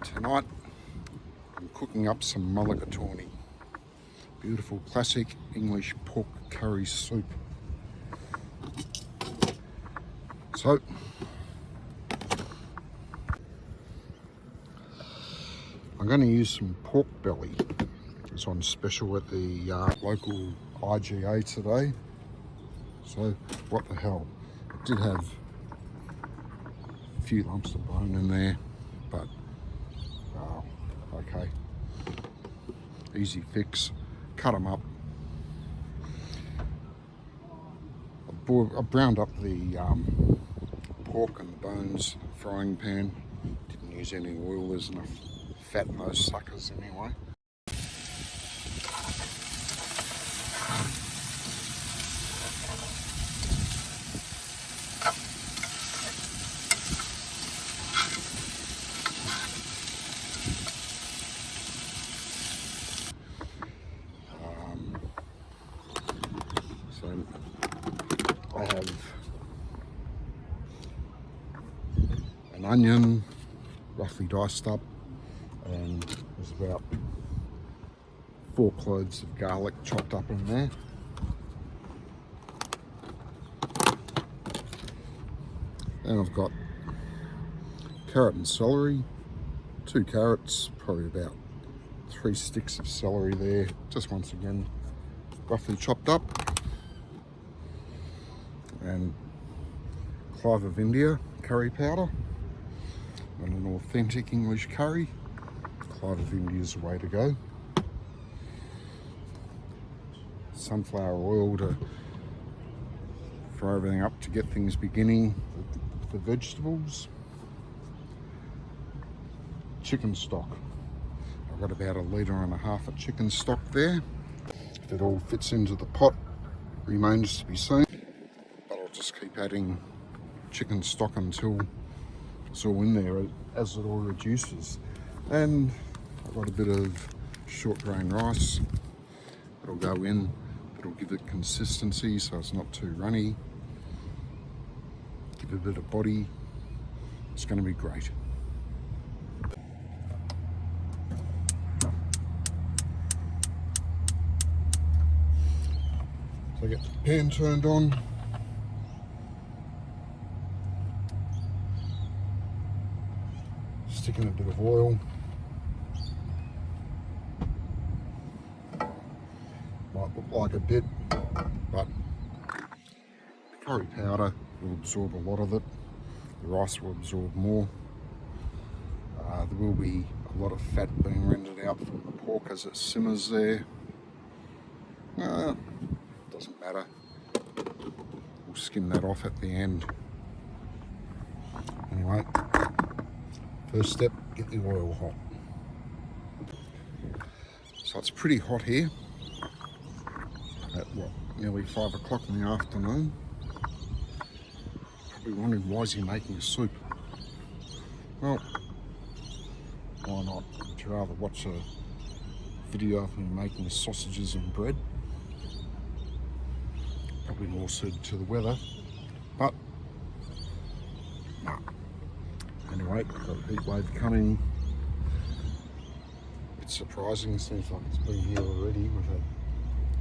Tonight I'm cooking up some mulligatawny, beautiful classic English pork curry soup. So I'm going to use some pork belly. It's on special at the local IGA today. So what the hell, it did have a few lumps of bone in there, but okay, easy fix. Cut them up. I browned up the pork and the bones in a frying pan. Didn't use any oil, there's enough fat in those suckers anyway. So I have an onion roughly diced up, and there's about 4 cloves of garlic chopped up in there. And I've got carrot and celery, 2 carrots, probably about 3 sticks of celery there, just once again roughly chopped up, and clove of India curry powder. And an authentic English curry, clove of India is the way to go. Sunflower oil to fry everything up to get things beginning. The vegetables, chicken stock. I've got about 1.5 litres of chicken stock there. If it all fits into the pot remains to be seen, but I'll just keep adding chicken stock until it's all in there as it all reduces. And I've got a bit of short grain rice that'll go in. It'll give it consistency so it's not too runny. Give it a bit of body. It's going to be great. So I get the pan turned on. Stick in a bit of oil. Might look like a bit, but the curry powder will absorb a lot of it. The rice will absorb more. There will be a lot of fat being rendered out from the pork as it simmers there. Doesn't matter. We'll skim that off at the end. Anyway, first step, get the oil hot. So it's pretty hot here at nearly 5 o'clock in the afternoon. Probably wondering, why is he making a soup? Well, why not? Would you rather watch a video of me making sausages and bread? Probably more suited to the weather, but no. Anyway, got a heat wave coming. It's surprising, seems like it's been here already. We've had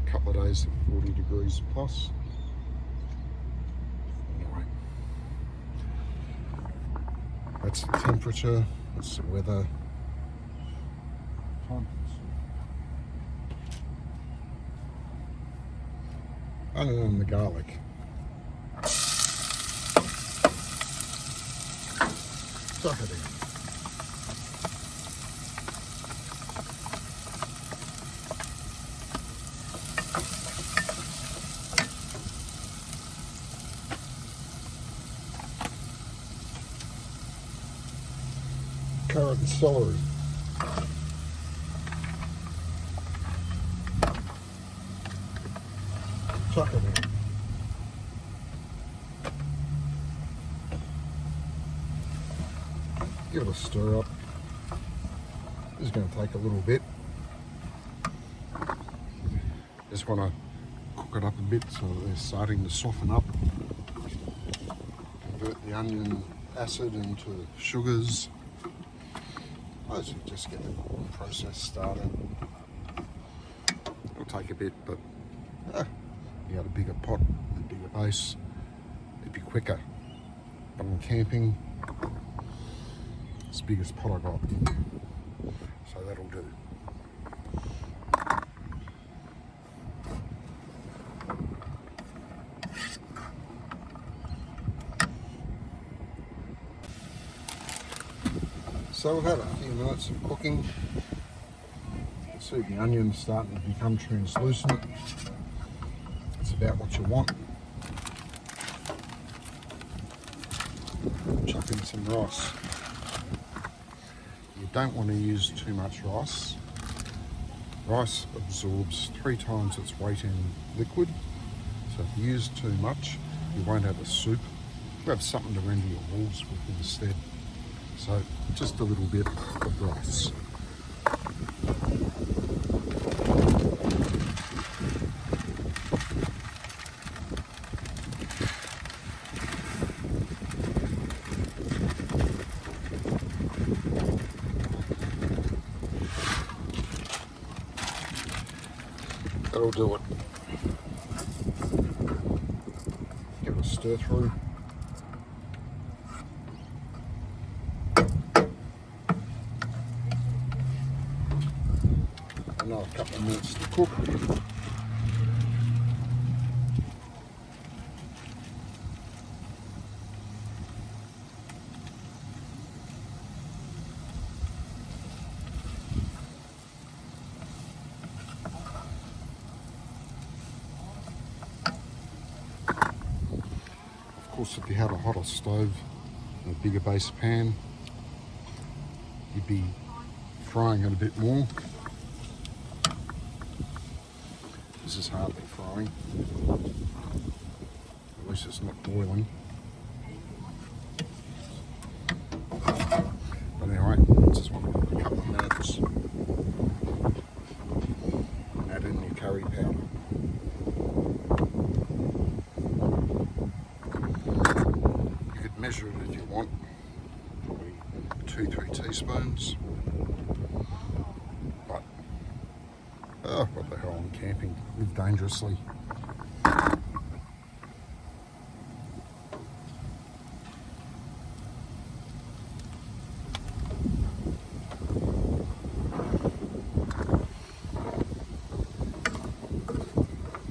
a couple of days of 40 degrees plus. Anyway, that's the temperature, that's the weather. Other than the garlic. Chuck it in. Carrot and celery. Chuck it in. Give it a stir up. This is going to take a little bit. Just want to cook it up a bit so they're starting to soften up. Convert the onion acid into sugars. suppose you just get the cooking process started. It'll take a bit, but you got a bigger pot, a bigger base, it'd be quicker. But I'm camping, it's the biggest pot I got, so that'll do. So we've had a few minutes of cooking. You can see the onions starting to become translucent. It's about what you want. Chuck in some rice. You don't want to use too much rice. Rice absorbs 3 times its weight in liquid, so if you use too much, you won't have a soup. You'll have something to render your walls with instead. So just a little bit of rice. That'll do it. Give it a stir through. Another couple of minutes to cook. Of course, if you had a hotter stove and a bigger base pan, you'd be frying it a bit more. This is hardly frying, at least it's not boiling. But anyway, just want a couple of minutes. Add in your curry powder. You could measure it if you want, probably 2-3 teaspoons. Oh, what the hell, I'm camping. Live dangerously. A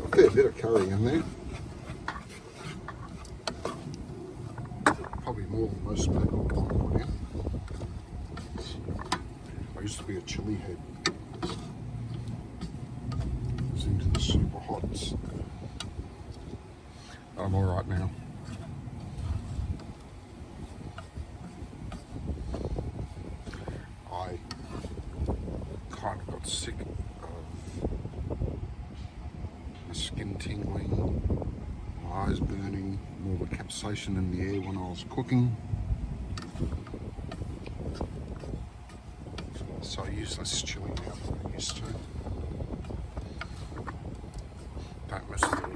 fair bit of curry in there. Probably more than most people put in. I used to be a chili head. Into the super hots. I'm all right now. I kind of got sick of the skin tingling, my eyes burning, all the capsaicin in the air when I was cooking. So I use less chili now than I used to. Don't miss it at all.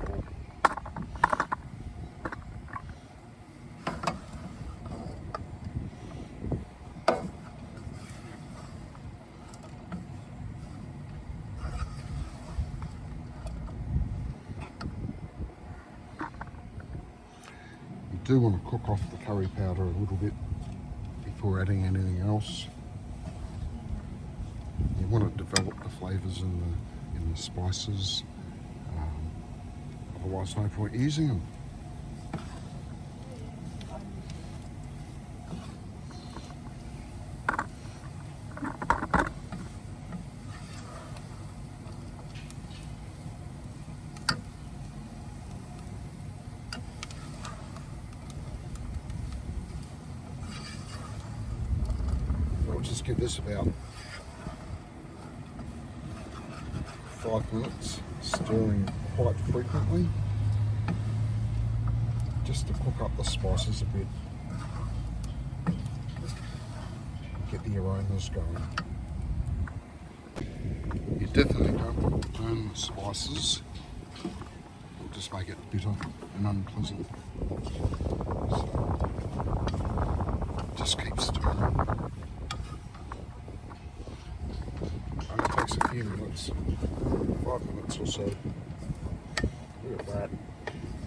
You do want to cook off the curry powder a little bit before adding anything else. You want to develop the flavours in the spices. Otherwise, no point using them. I'll just give this about 5 minutes, stirring quite frequently, just to cook up the spices a bit, get the aromas going. You definitely don't want to burn the spices, it'll just make it bitter and unpleasant. So just keep stirring. minutes. 5 minutes or so. Look at that.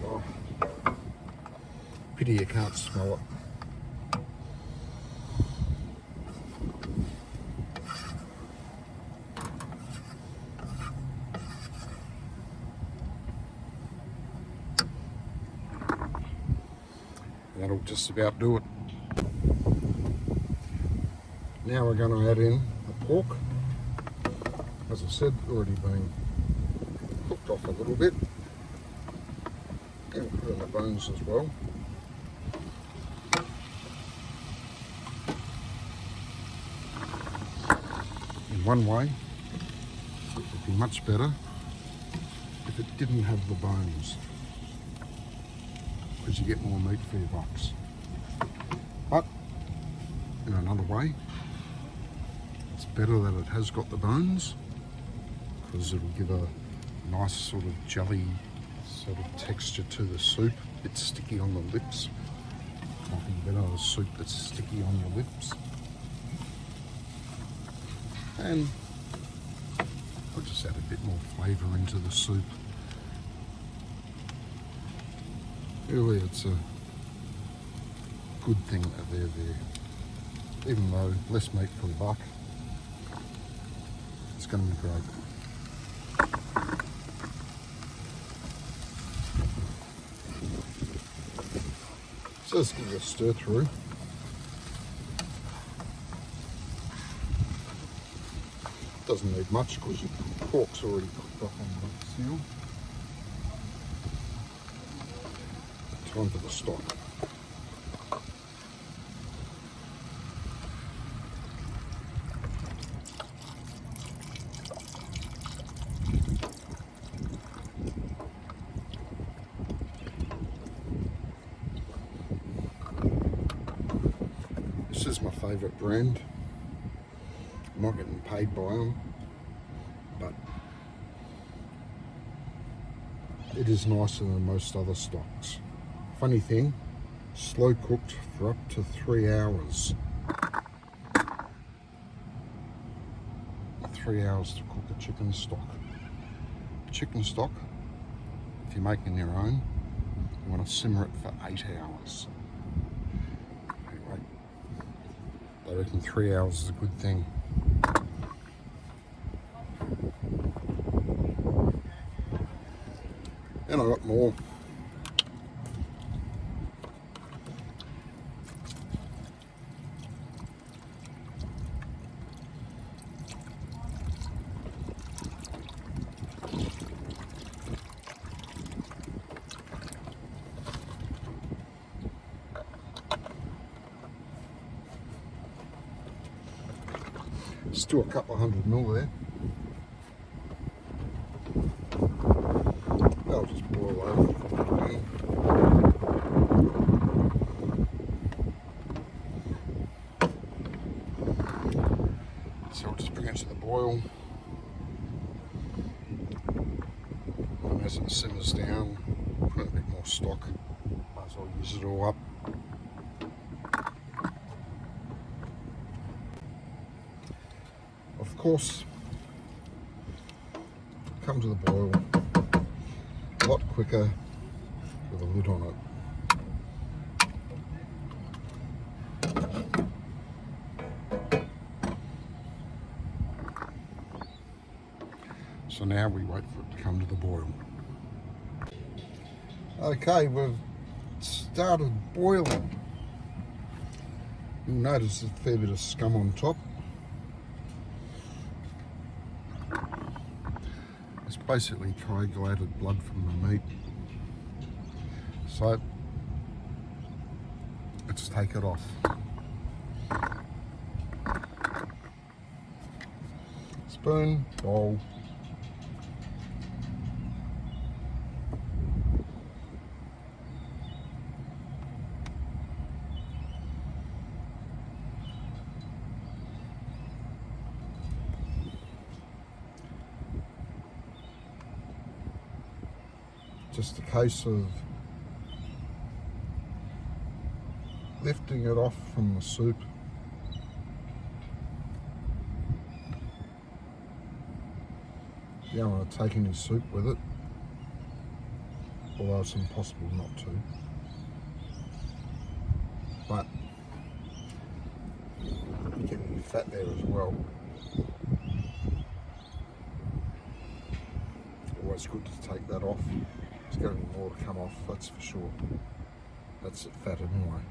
Oh. Pity you can't smell it. That'll just about do it. Now we're going to add in the pork. As I said, already been cooked off a little bit. And put in the bones as well. In one way, it would be much better if it didn't have the bones, because you get more meat for your bucks. But in another way, it's better that it has got the bones, because it'll give a nice sort of jelly sort of texture to the soup. It's sticky on the lips. Nothing better than a soup that's sticky on your lips. And I'll just add a bit more flavour into the soup. Really, it's a good thing that they're there. Even though less meat for the buck, it's going to be great. So let's give it a stir through. Doesn't need much because your pork's already cooked up on the seal. Time for the stock. This is my favourite brand. I'm not getting paid by them, but it is nicer than most other stocks. Funny thing, slow cooked for up to 3 hours. 3 hours to cook a chicken stock. Chicken stock, if you're making your own, you want to simmer it for 8 hours. Anyway, I reckon 3 hours is a good thing. And I got more. Still a couple of 100 mil there. That'll just boil over. So I'll just bring it to the boil. And as it simmers down, put a bit more stock. Might as well use it all up. Of course, come to the boil a lot quicker with a lid on it. So now we wait for it to come to the boil. Okay, we've started boiling. You'll notice a fair bit of scum on top. It's basically coagulated blood from the meat. So let's take it off. Spoon, bowl. Just a case of lifting it off from the soup. You don't want to take any soup with it, although it's impossible not to. But you get any fat there as well. Always good to take that off. There's got to be more to come off, that's for sure. That's the fat anyway.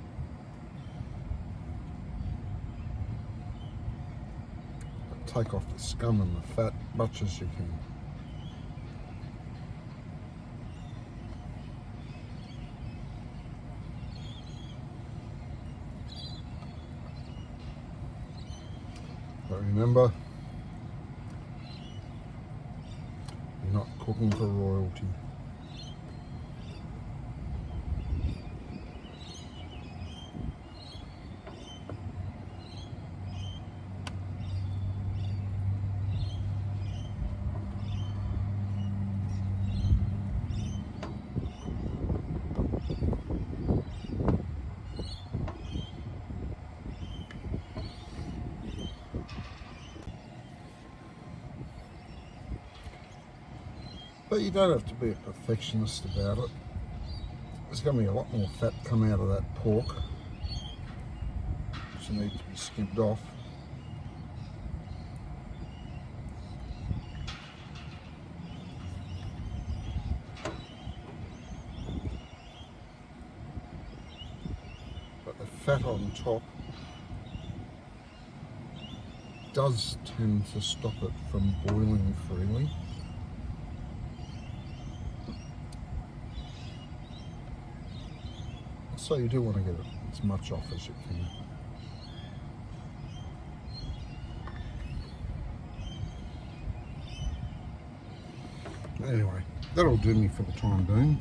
But take off the scum and the fat much as you can. But remember, you're not cooking for royalty. But you don't have to be a perfectionist about it. There's going to be a lot more fat come out of that pork, which needs to be skimmed off. But the fat on top does tend to stop it from boiling freely. So you do want to get as much off as you can. Anyway, that'll do me for the time being.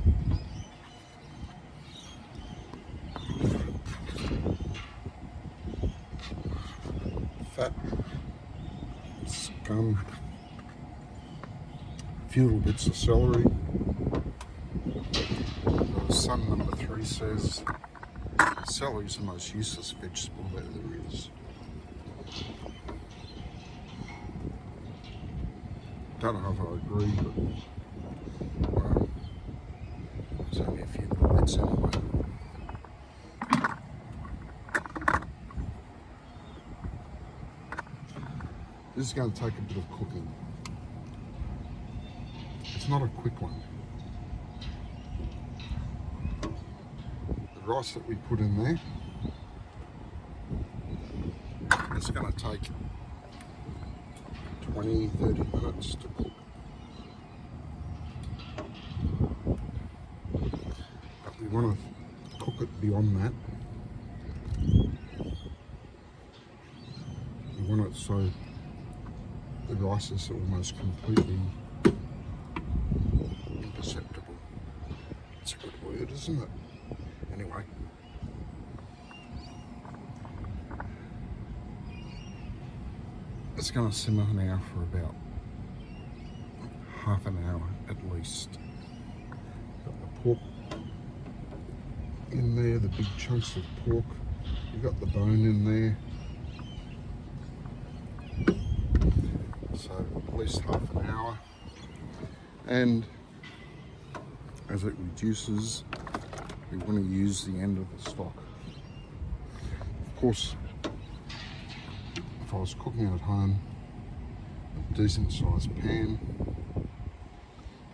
Fat, scum, a few little bits of celery. Son number 3 says celery is the most useless vegetable that there is. Don't know if I agree, but well, there's only a few little bits anyway. This is going to take a bit of cooking. It's not a quick one. The rice that we put in there, it's going to take 20-30 minutes to cook. But we want to cook it beyond that. We want it so the rice is almost completely imperceptible. It's a good word, isn't it? Anyway. It's going to simmer now for about half an hour at least. Got the pork in there, the big chunks of pork. You've got the bone in there. So at least half an hour. And as it reduces, we want to use the end of the stock. Of course, if I was cooking at home, a decent sized pan,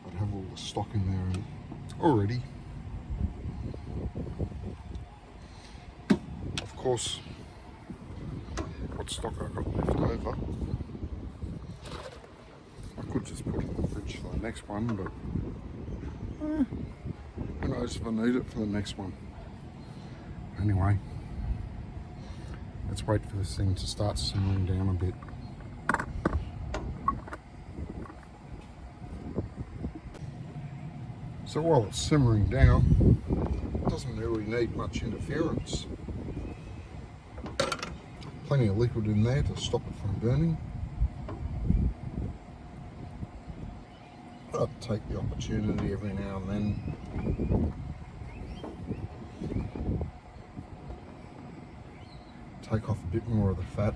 I'd have all the stock in there already. Of course, what stock I got left over, I could just put it in the fridge for the next one, but who knows if I need it for the next one. Anyway, let's wait for this thing to start simmering down a bit. So while it's simmering down, it doesn't really need much interference. Plenty of liquid in there to stop it from burning. I'll take the opportunity every now and then take off a bit more of the fat.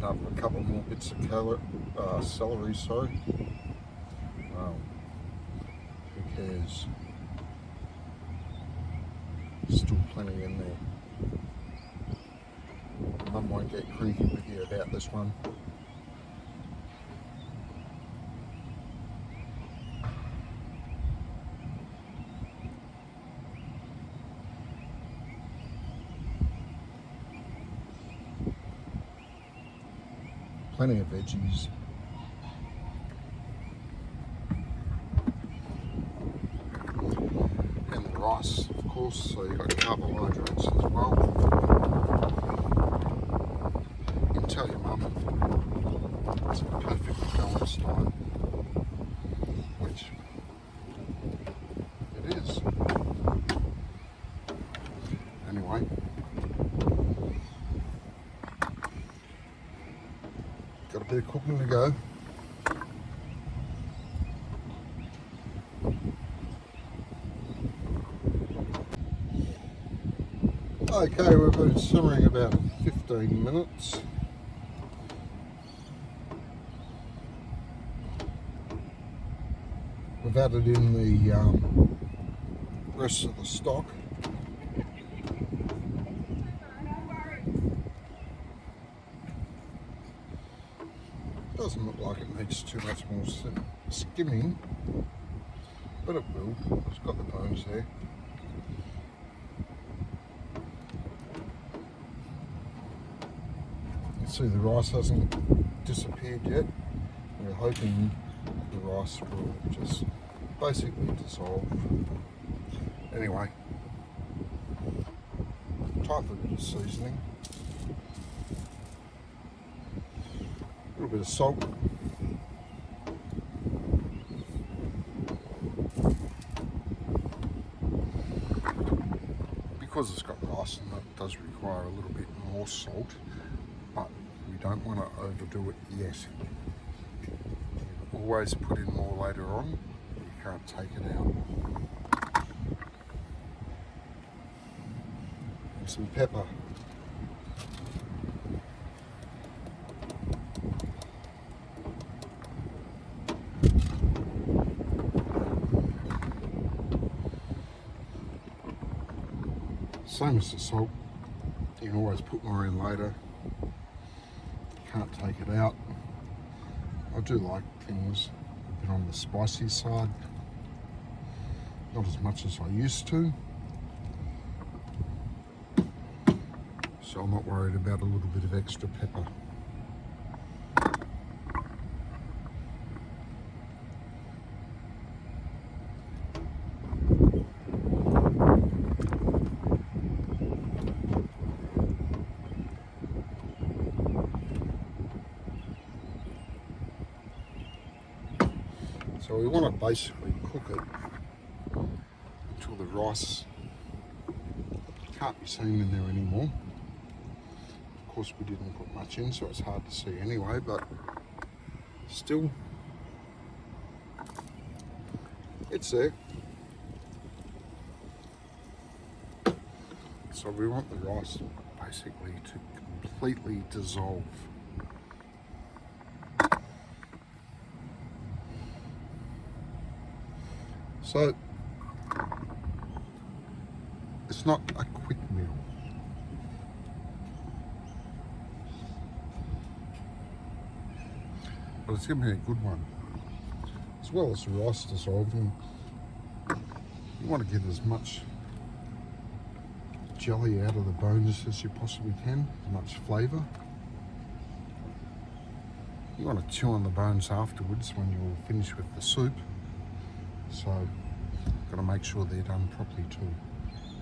up a couple more bits of celery, sorry. Well, who cares? Still plenty in there. Mum won't get cranky with you about this one. Plenty of veggies. And the rice, of course, so you've got carbohydrates as well. You can tell your mum it's a perfect balanced diet, which it is. Anyway, got a bit of cooking to go. Okay, we've been simmering about 15 minutes. We've added in the rest of the stock. Doesn't look like it needs too much more skimming, but it will. It's got the bones there. You can see the rice hasn't disappeared yet. We're hoping the rice will just basically dissolve. Anyway, time for a bit of seasoning. A little bit of salt. Because it's got rice in it, it does require a little bit more salt, but we don't want to overdo it yet. Always put in more later on, you can't take it out. And some pepper. Same as the salt, you can always put more in later, can't take it out. I do like things a bit on the spicy side, not as much as I used to, so I'm not worried about a little bit of extra pepper. So we want to basically cook it until the rice can't be seen in there anymore. Of course we didn't put much in, so it's hard to see anyway, but still, it's there. So we want the rice basically to completely dissolve. So, it's not a quick meal. But it's going to be a good one. As well as the rice dissolving, you want to get as much jelly out of the bones as you possibly can, as much flavour. You want to chew on the bones afterwards when you're finished with the soup. So, got to make sure they're done properly too.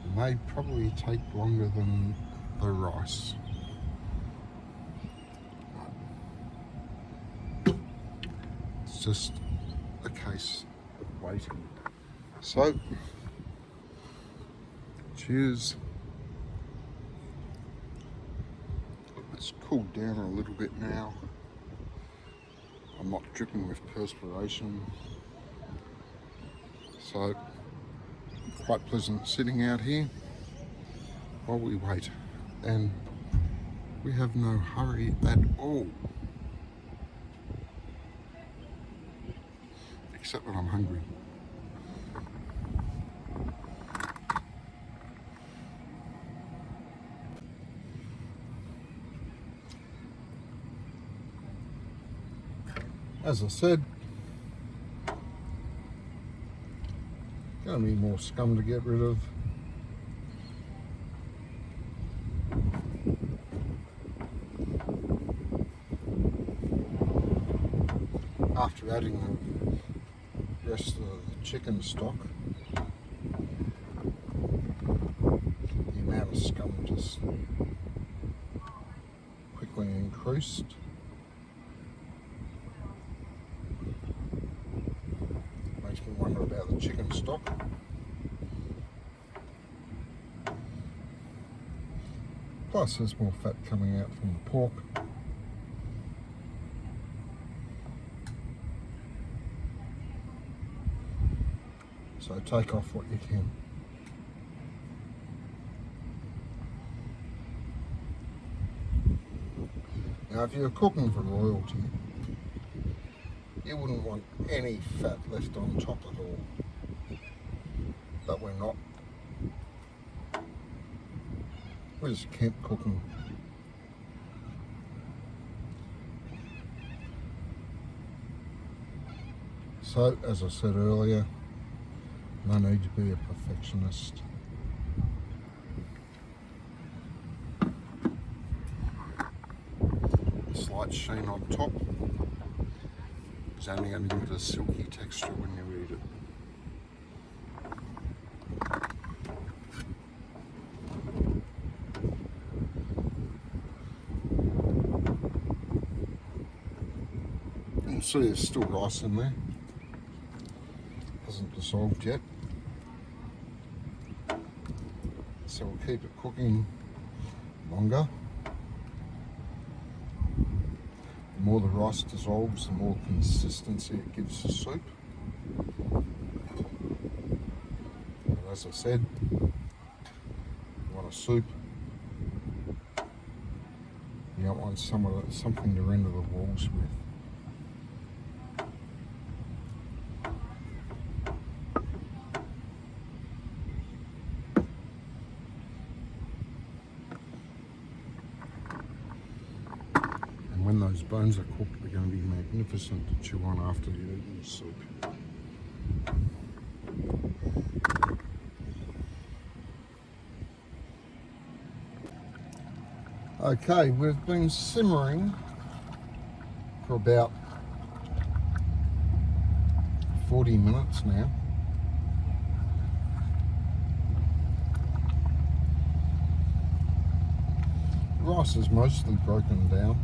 It may probably take longer than the rice. It's just a case of waiting. So, cheers. It's cooled down a little bit now. I'm not dripping with perspiration. So, quite pleasant sitting out here while we wait. And We have no hurry at all. Except when I'm hungry. As I said, going to be more scum to get rid of. After adding the rest of the chicken stock, the amount of scum just quickly increased. Makes me wonder about the chicken stock. Plus there's more fat coming out from the pork. So take off what you can. Now if you're cooking for royalty, you wouldn't want any fat left on top at all. But we're not. We're just camp cooking. So, as I said earlier, no need to be a perfectionist. A slight sheen on top is only going to give it a silky texture when you eat it. You can see there's still rice in there. Hasn't dissolved yet. So we'll keep it cooking longer. The more the rice dissolves, the more consistency it gives the soup. And as I said, you want a soup. You don't want something to render the walls with. When those bones are cooked, they're going to be magnificent to chew on after you eat the soup. Okay, we've been simmering for about 40 minutes now. The rice is mostly broken down.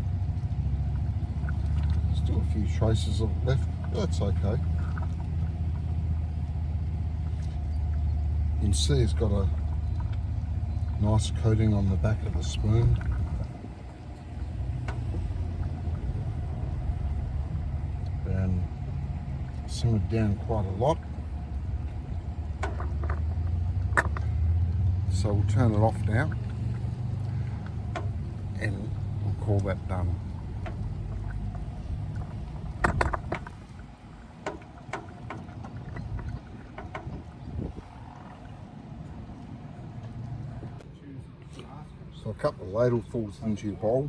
Still a few traces of it left, but that's okay. You can see it's got a nice coating on the back of the spoon. And simmered down quite a lot. So we'll turn it off now and we'll call that done. So a couple of ladlefuls into your bowl.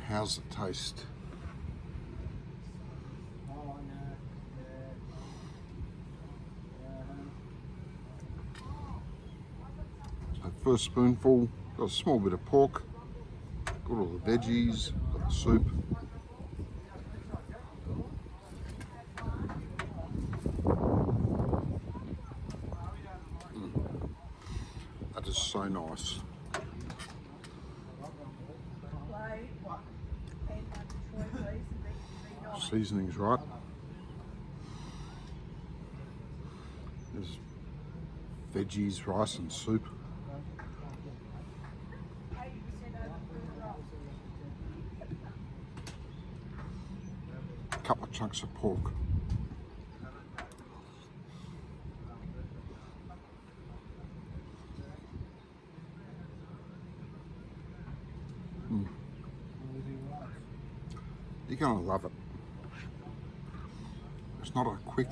How's it taste? So first spoonful, got a small bit of pork, got all the veggies, got the soup. That is so nice. Seasoning's right. There's veggies, rice and soup. A couple of chunks of pork. You're gonna love it. It's not a quick,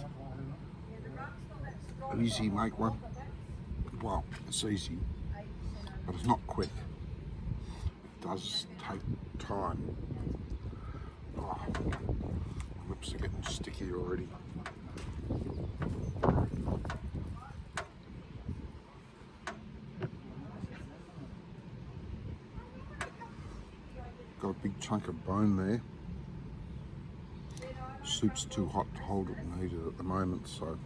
easy make one. Well, it's easy, but it's not quick. It does take time. Oh, my lips are getting sticky already. Got a big chunk of bone there. Soup's too hot to hold it and eat it at the moment, so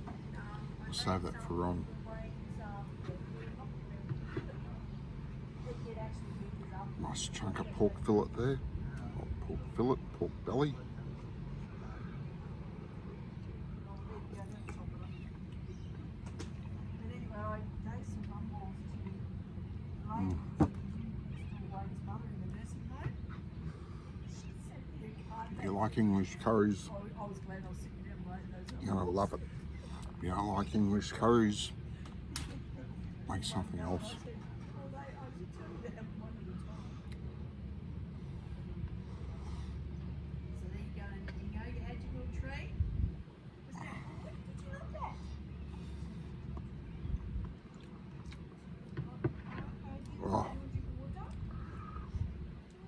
I'll save that for on. Nice chunk of pork fillet there. Not pork fillet, pork belly. If you like English curries, you're going to love it. If you don't like English curries, make something else. Oh,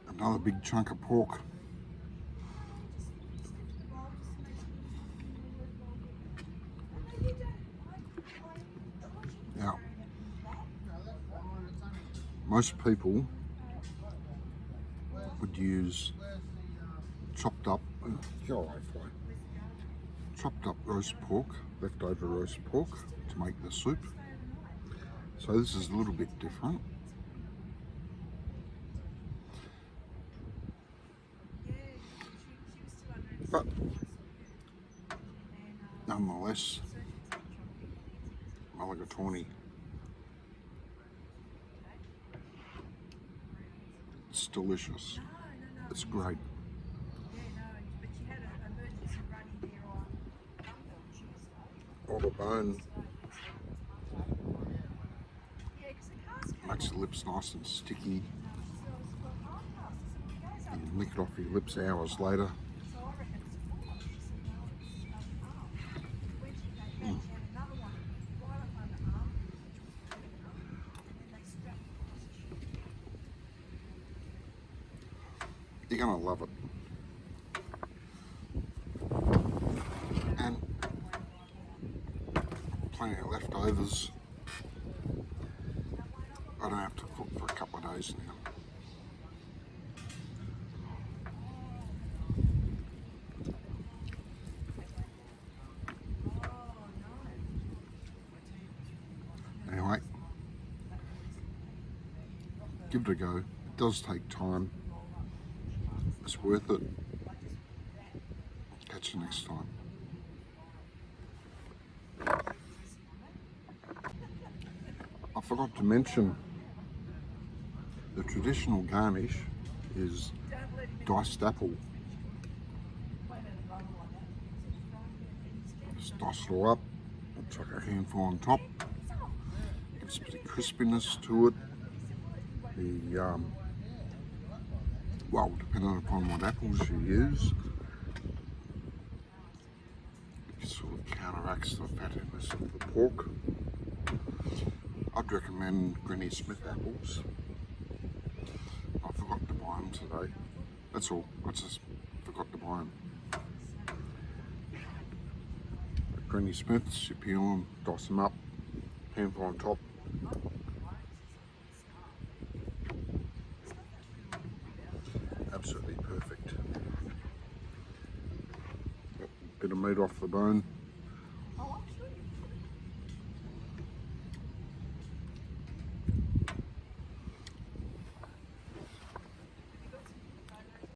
another big chunk of pork. Now, most people would use chopped up roast pork, leftover roast pork, to make the soup. So this is a little bit different. But nonetheless, Mulligatawny. It's delicious. It's great. All the bone makes the lips nice and sticky. You can lick it off your lips hours later. You're gonna love it. And plenty of leftovers. I don't have to cook for a couple of days now. Anyway, give it a go. It does take time. It's worth it. Catch you next time. I forgot to mention the traditional garnish is diced apple. Just dice it all up, chuck a handful on top, gives a bit of crispiness to it. Well, depending upon what apples you use, it sort of counteracts the fattiness of the pork. I'd recommend Granny Smith apples. I forgot to buy them today. That's all. I just forgot to buy them. At Granny Smith's, you peel them, dice them up, handful on top. Absolutely perfect. Bit of meat off the bone.